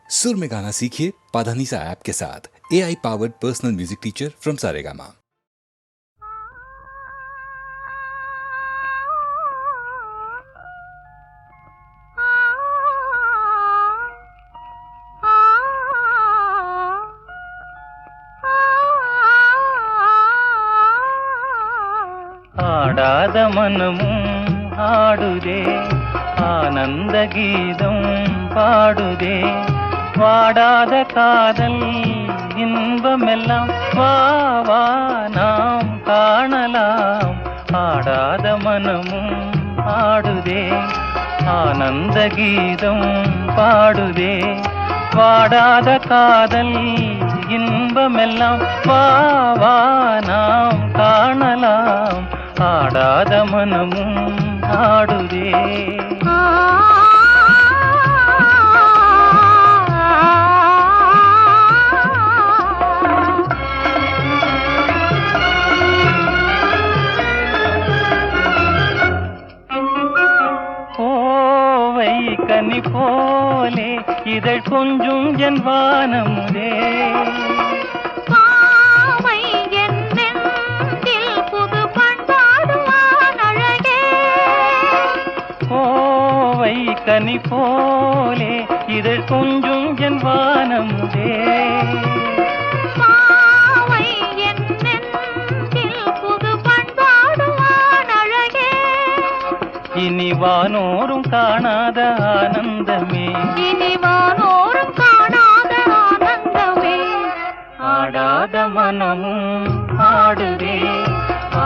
सुर में गाना सीखिए पाधानीसा ऐप के साथ। AI powered personal music teacher from Saregama. ஆடாத மனமும் ஆடுதே, ஆனந்த கீதம் பாடுதே, வாடாத காதல் இன்பமெல்லாம் வா வா நாம் காணலாம். ஆடாத மனமும் ஆடுதே, ஆனந்த கீதம் பாடுதே, வாடாத காதல் இன்பமெல்லாம் வா வா நாம் காணலாம். ஆடாத மனமும் ஆடுதே. கோவை கனி போலே இதழ் கொஞ்சும் என் வானமுதே, கனி போலே இதழ் கொஞ்சும் என் வானமுதே, இனி வானோரும் காணாத ஆனந்தமே, இனி வானோரும் காணாத ஆனந்தமே. ஆடாத மனமும் ஆடுதே,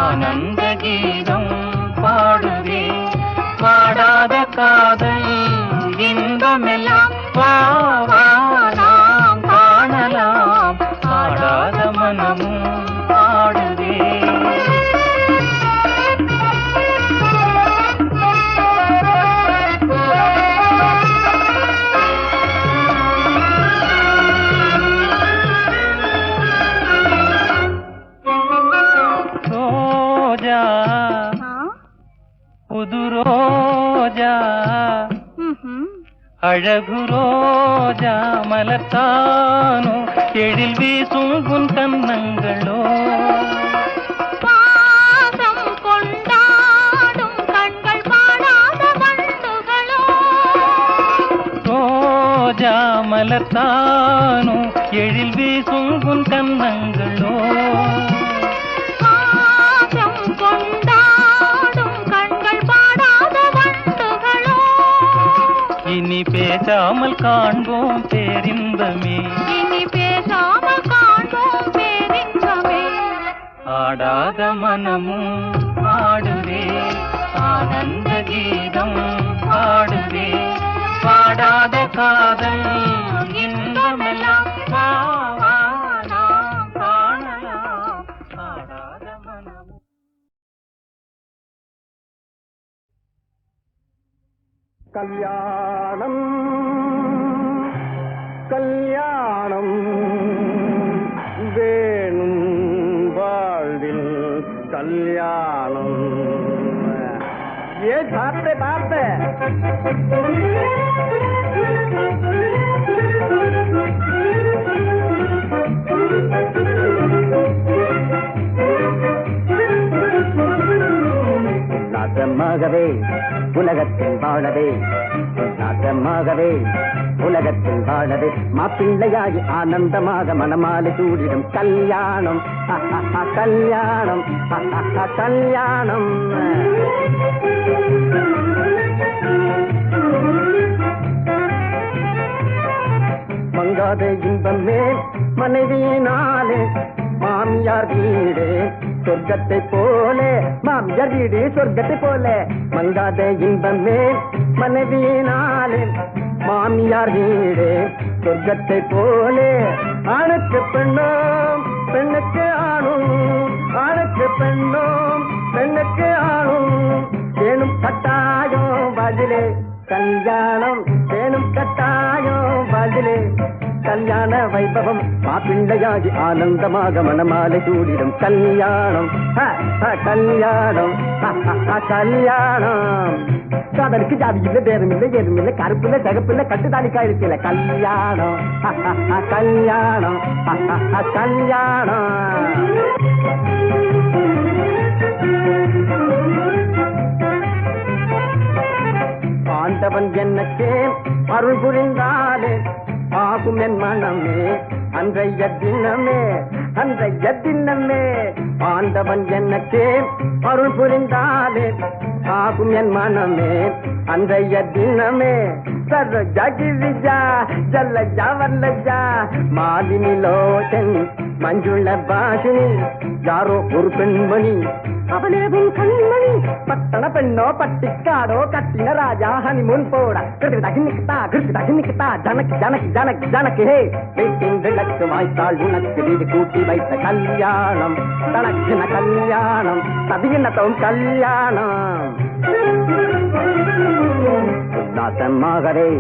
ஆனந்த கீதம் பாடுதே, வாடாத காதல் இன்பமெல்லாம் வா வா நாம் காணலாம். ஆடாத மனமும் ஆடுதே. ரோஜா புது ரோஜா, அழகு ரோஜா மலர்த்தானோ, எழில் வீசும் உன் கன்னங்களோ, பாசம் கொண்டாடும் கண்கள் பாடாத வண்டுகளோ. ரோஜா மலர்த்தானோ, எழில் வீசும் உன் கன்னங்களோ, பாசம் கொண்டாடும் கண்கள் பாடாத வண்டுகளோ. இனி பேசாமல் காண்போம் பேரின்பமே, இனி பேசாமல் காண்போம் பேரின்பமே. ஆடாத மனமும் ஆடுதே, ஆனந்த கீதம் பாடுதே, பாடாத காதல் இன்பமெல்லாம் வா வா நாம் காணலாம். ஆடாத மனமும். கல்யாணம் கல்யாணம் வேணும் வாழ்வில் கல்யாணம். ஏன் பார்த்த பார்த்த நாசமாகவே உலகத்தில் வாழவே, நாசமாகவே உலகத்தில் வாழவே, மாப்பிள்ளையாகி ஆனந்தமாக மனமாலை சூடிடும் கல்யாணம் கல்யாணம் கல்யாணம். மங்காத இன்பமே மனைவியினாலே, மாமியார் வீடு சொர்க்கத்தை போலே, மாமியார் வீடு சொர்க்கத்தை போலே. மங்காத இன்பமே மனைவியினாலே, மாமியார் வீடு சொர்க்கத்தை போலே. ஆணுக்கு பெண்ணோம் பெண்ணுக்கு ஆணும், ஆணுக்கு பெண்ணோம் பெண்ணுக்கு ஆணும், வேணும் கட்டாயம் பதிலே கல்யாணம், வேணும் கட்டாயம் பதிலே கல்யாண வைபவம். மாப்பிள்ளையாகி ஆனந்தமாக மனமாலை சூடிடும் கல்யாணம் கல்யாணம் கல்யாணம். காதலுக்கு ஜாதி இல்ல பேரும் இல்ல ஏதும் இல்ல கருப்பு இல்ல சிகப்பு இல்ல கட்டுதாலி கழுத்து இல்ல கல்யாணம் கல்யாணம் கல்யாணம். ஆண்டவன் என்னக்கே அருள் புரிந்தாலே ஆகும் என் மனமே அன்றைய தினமே அன்றைய தினமே. ஆண்டவன் என்னக்கே அருள் புரிந்தாலே ஆகும் என் மனமே அன்றைய தினமே. சரோஜா கிரிஜா ஜல்லஜா வல்லஜா மாலினி லோச்சன் மஞ்சுள பாஷினி யாரோ ஒரு பெண்மணி அவளேவும் கண்மணி. பட்டண பெண்ணோ பட்டிக்காடோ கட்டின ராஜா ஹனிமூன் போட கிருத்திதா கிருத்திதா ஜனக் ஜனக் ஜனக் ஜனக் ஹே. வீட்டின் விளக்கு வாய்த்தாள் உனக்கு வீடு கூட்டி வைத்த கல்யாணம் தனக்கின கல்யாணம் சதியினத்தவும் கல்யாணம். உல்லாசமாகவே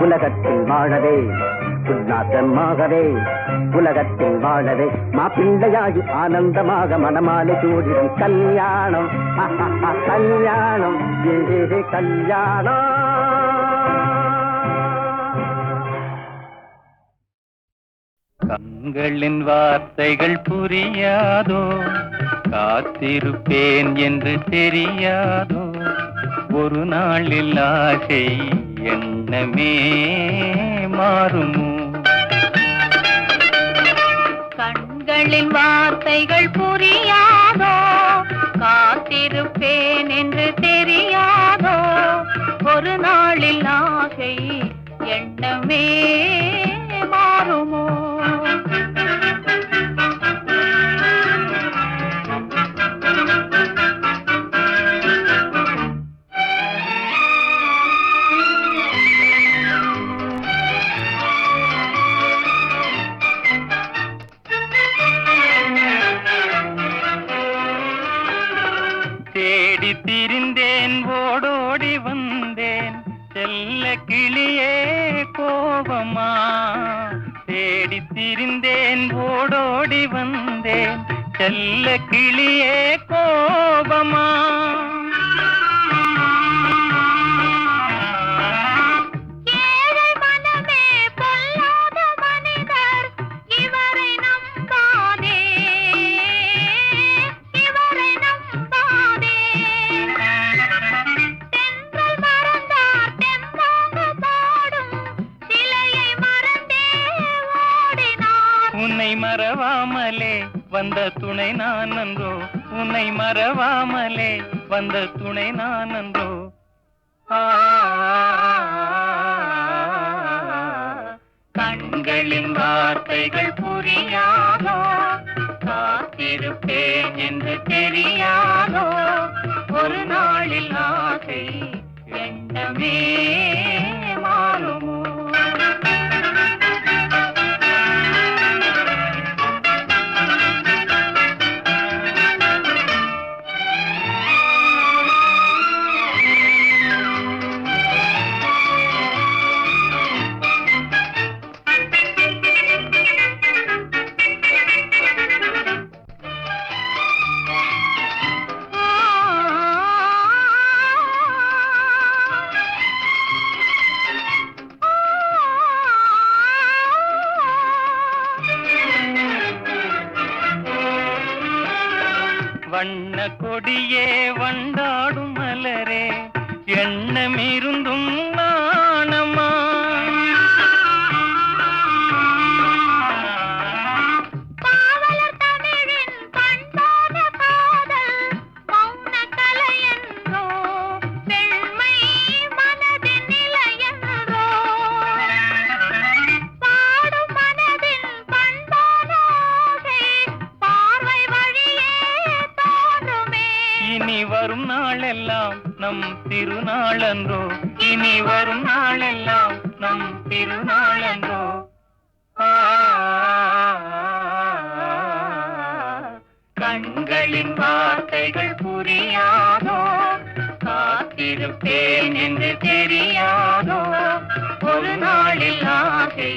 உலகத்தில் வாழவே உல்லாசமாகவே உலகத்தில் வாழவே மாப்பிள்ளையாகி ஆனந்தமாக மனமாலை சூடிடும் கல்யாணம் கல்யாணம் ஏ கல்யாணம். கண்களின் வார்த்தைகள் புரியாதோ காத்திருப்பேன் என்று தெரியாதோ ஒரு நாளில் ஆசை எண்ணமே மாறுமோ. கண்களின் வார்த்தைகள் புரியாதோ காத்திருப்பேன் என்று தெரியாதோ ஒரு நாளில் ஆசை எண்ணமே மாறுமோ. தேடி திரிந்தேன் ஓடோடி வந்தேன் செல்ல கிளியே கோபமா. தேடி திரிந்தேன் ஓடோடி வந்தேன் செல்ல கிளியே கோபமா. உன்னை மறவாமலே வந்த துணை நான் நன்றோ உன்னை மறவாமலே வந்த துணை நான் நன்றோ. கண்களின் வார்த்தைகள் புரியாதோ காத்திருப்பேன் என்று தெரியாதோ ஒரு நாளில் ஆசை எண்ணமே மாறுமோ. வண்ண கொடியே வண்டாடும் மலரே எண்ணமிருந்தும் நாணமா. பாவலர் தமிழின் பண்பான காதல் மௌன கலையன்றோ பெண்மை மனதின் நிலையன்றோ. பாடும் மனதின் பண்பான ஆசை பார்வை வழியே தோன்றுமே. இனி வரும் நாளெல்லாம் நம் திருநாளன்றோ இனி வரும் நாளெல்லாம் நம் திருநாளன்றோ. கண்களின் வார்த்தைகள் புரியாதோ காத்திருப்பேன் என்று தெரியாதோ ஒரு நாளில் ஆசை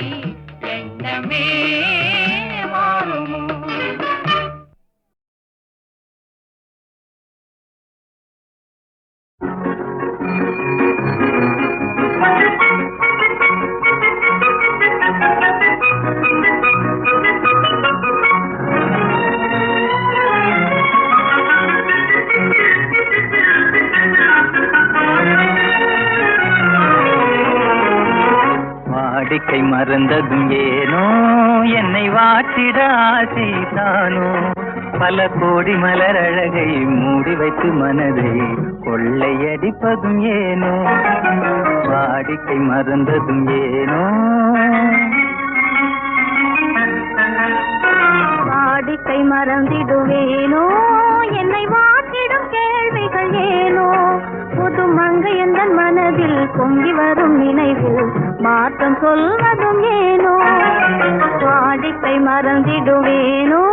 எண்ணமே மாறுமோ. வாடிக்கை மறந்ததும் ஏனோ என்னை வாட்டிட ஆசைதானோ பல கோடி மலர் அழகை மூடி வைத்து மனதை கொள்ளையடிப்பதும் ஏனோ வாடிக்கை மறந்ததும் ஏனோ வாடிக்கை மறந்திடுவேனோ என்னை வாட்டிடும் கேள்விகள் ஏனோ புது மங்கை எந்த மனதில் பொங்கி வரும் நினைவு மாற்றம் சொல்வதும் ஏனோ வாடிக்கை மறந்திடுவேனோ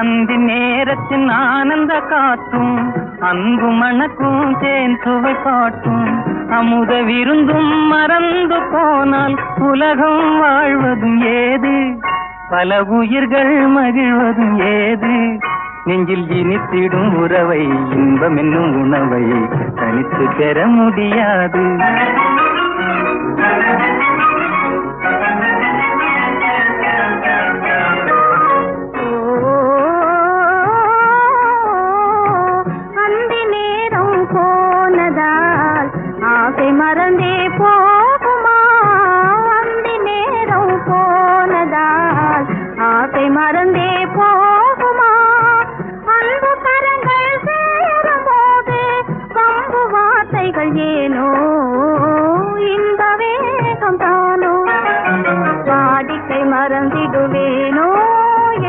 அந்தி நேரத்தின் ஆனந்த காற்றும் அன்பு மணக்கும் தேன் சுவை பாட்டும் அமுத விருந்தும் மறந்து போனால் உலகம் வாழ்வதும் ஏது பல உயிர்கள் மகிழ்வதும் ஏது நெஞ்சில் இனித்திடும் உறவை இன்பம் என்னும் உணவை தனித்து பெற முடியாது மறந்தே போகுமா அந்தி நேரம் போனதால் ஆசை மறந்தே போகுமா அன்பு கரங்கள் சேரும் போது கம்பு வார்த்தைகள் ஏனோ இந்த வேகம் தானோ வாடிக்கை மறந்திடுவேனோ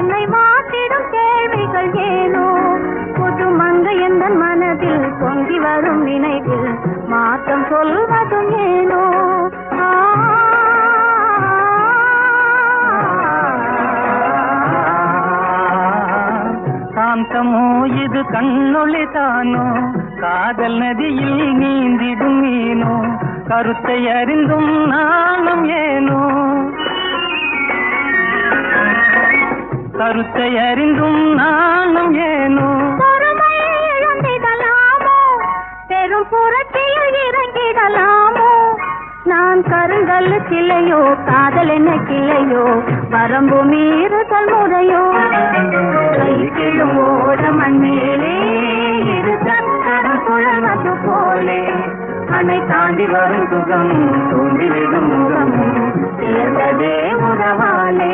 என்னை மாற்றிடும் கேள்விகள் ஏனோ புது மங்கை எந்த மனதில் பொங்கி வரும் நினைவில் மாற்றம் சொல்வதும் ஏனோ காந்தமோ இது கண்ணொளி தானோ காதல் நதியில் நீந்திடும் மீனோ கருத்தை அறிந்தும் நானும் ஏனோ கருத்தை அறிந்தும் நானும் ஏனோ பெரும் புரட்சியில் இறங்கிடலாமோ நான் கருங்கல் கிளையோ காதல் என்ன கிளையோ வரம்பு மீறுதல் முறையோ கைக்கிலும் ஓட மண்மேலே இரு சக்கரம் சுழல்வது போலே அணை தாண்டி வரும் சுகம் தோன்றிவிடும் முகம் சேர்ந்ததே உறவாலே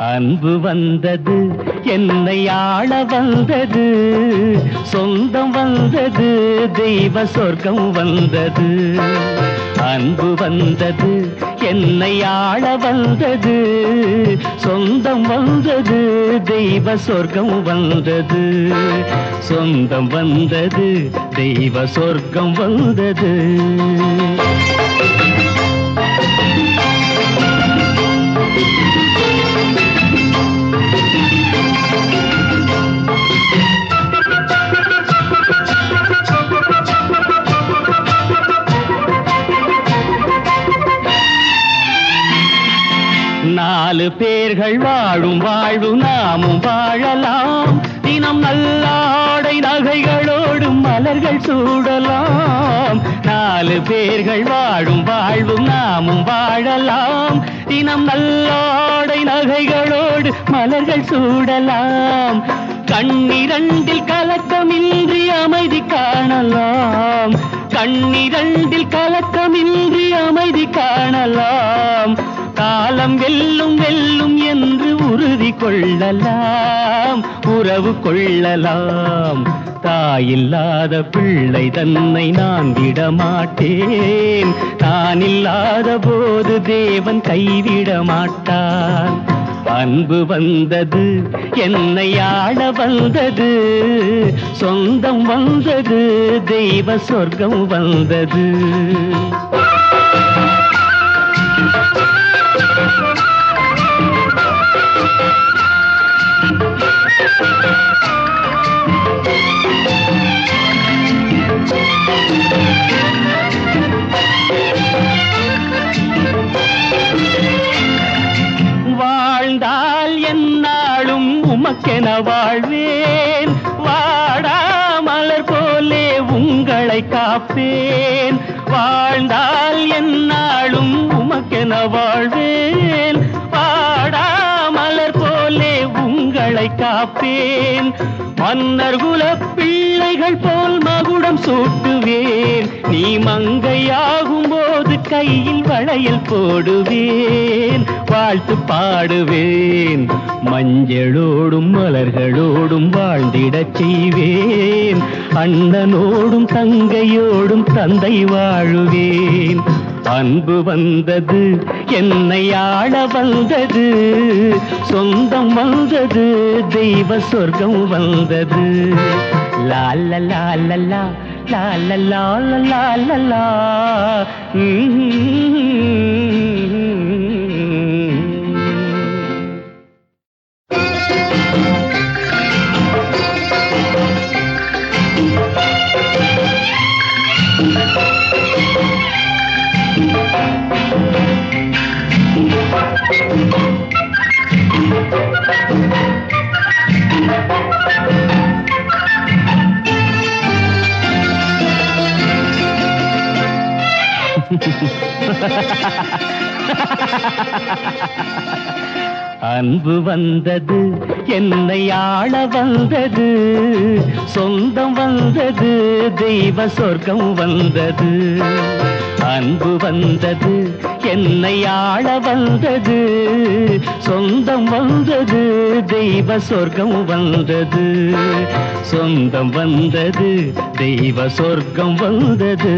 அன்பு வந்தது என்னை ஆள வந்தது சொந்தம் வந்தது தெய்வ சொர்க்கம் வந்தது அன்பு வந்தது என்னை ஆள வந்தது சொந்தம் வந்தது தெய்வ சொர்க்கம் வந்தது சொந்தம் வந்தது தெய்வ சொர்க்கம் வந்தது நாலு பேர்கள் வாழும் வாழ்வு நாமும் வாழலாம் தினம் நல்லாடை நகைகளோடு மலர்கள் சூடலாம் நாலு பேர்கள் வாழும் வாழ்வு நாமும் வாழலாம் தினம் நல்லாடை நகைகளோடு மலர்கள் சூடலாம் கண்ணிரண்டில் கலக்கமின்றி அமைதி காணலாம் கண்ணிரண்டில் கலக்கமின்றி அமைதி காணலாம் காலம் வெல்லும் வெல்லும் என்று உறுதி கொள்ளலாம் உறவு கொள்ளலாம் தாயில்லாத பிள்ளை தன்னை நான் விடமாட்டேன். நான் இல்லாத போது தேவன் கைவிட மாட்டான். அன்பு வந்தது, என்னை ஆள வந்தது, சொந்தம் வந்தது, தெய்வ சொர்க்கம் வந்தது. வாழ்ந்தால் என்னாலும் உமக்கென வாழ்வேன். வாடா மலர் போலே உங்களை காப்பேன். வாழ்ந்தால் என்னாலும் உமக்கென வாழ்வேன். வாடா மலர் போலே உங்களை காப்பேன். மன்னர் குல பிள்ளைகள் போல் மகுடம் சூட்டுவேன். நீ மங்கையாகும் போது கையில் வளையல் போடுவேன். வாழ்த்து பாடுவேன். மஞ்சளோடும் மலர்களோடும் வாழ்ந்திடச் செய்வேன். அண்ணனோடும் தங்கையோடும் தந்தை வாழுவேன். அன்பு வந்தது, என்னை ஆள வந்தது, சொந்தம் வந்தது, தெய்வ சொர்க்கம் வந்தது. லால லாலலா லாலலா லாலலா. அன்பு வந்தது, என்னை ஆள வந்தது, சொந்தம் வந்தது, தெய்வ சொர்க்கம் வந்தது. அன்பு வந்தது, என்னை ஆள வந்தது, சொந்தம் வந்தது, தெய்வ சொர்க்கம் வந்தது. சொந்தம் வந்தது, தெய்வ சொர்க்கம் வந்தது.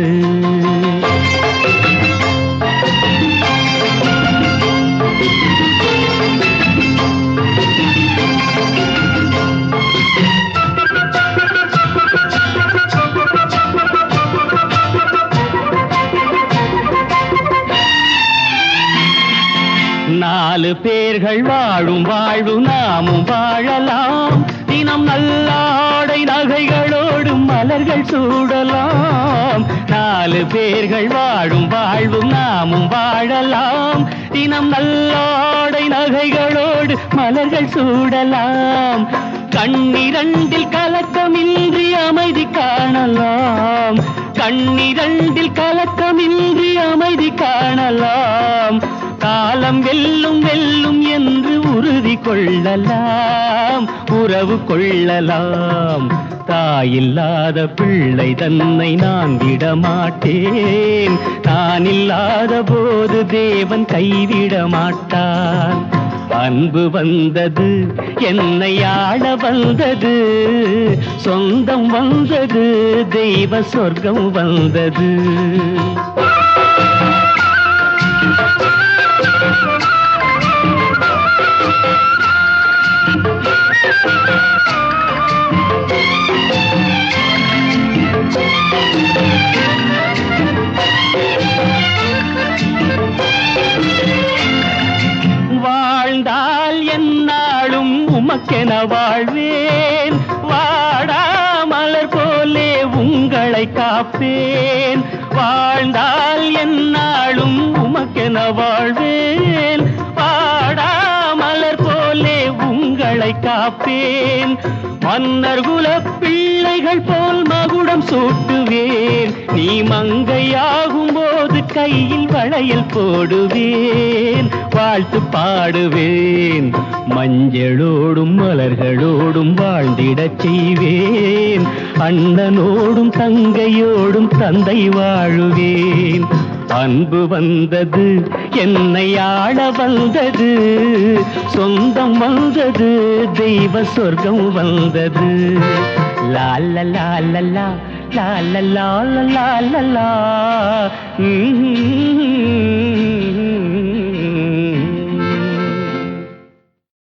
நாலு பேர்கள் வாழும் வாழ்வு நாமும் வாழலாம். தினம் நல்லாடை நகைகளோடு மலர்கள் சூடலாம். நாலு பேர்கள் வாழும் வாழ்வு நாமும் வாழலாம். தினம் நல்லாடை நகைகளோடு மலர்கள் சூடலாம். கண்ணிரண்டில் கலக்கமின்றி அமைதி காணலாம். கண்ணிரண்டில் கலக்கமின்றி அமைதி காணலாம். காலம் வெல்லும் வெல்லும் என்று உறுதி கொள்ளலாம். உறவு கொள்ளலாம். தாயில்லாத பிள்ளை தன்னை நான் விடமாட்டேன். நான் இல்லாத போது தேவன் கைவிட மாட்டான். அன்பு வந்தது, என்னை ஆள வந்தது, சொந்தம் வந்தது, தெய்வ சொர்க்கம் வந்தது. வாழ்ந்தால் என்னாலும் உமக்கென வாழ்வேன். வாடா மலர் போலே உங்களை காப்பேன். வாழ்ந்தால் என்னாலும் உமக்கென வாழ்வேன். வாடா மலர் போலே உங்களை காப்பேன். மன்னர் குல பிள்ளைகள் போல் மகுடம் சூட்டுவேன். நீ மங்கையாகும் போது கையில் வளையல் போடுவேன். வாழ்த்து பாடுவேன். மஞ்சளோடும் மலர்களோடும் வாழ்ந்திடச் செய்வேன். அண்ணனோடும் தங்கையோடும் தந்தை வாழுவேன். அன்பு வந்தது, என்னை ஆள வந்தது, சொந்தம் வந்தது, தெய்வ சொர்க்கம் வந்தது. லா லா லா லா லா லா லா லா லா லா லா.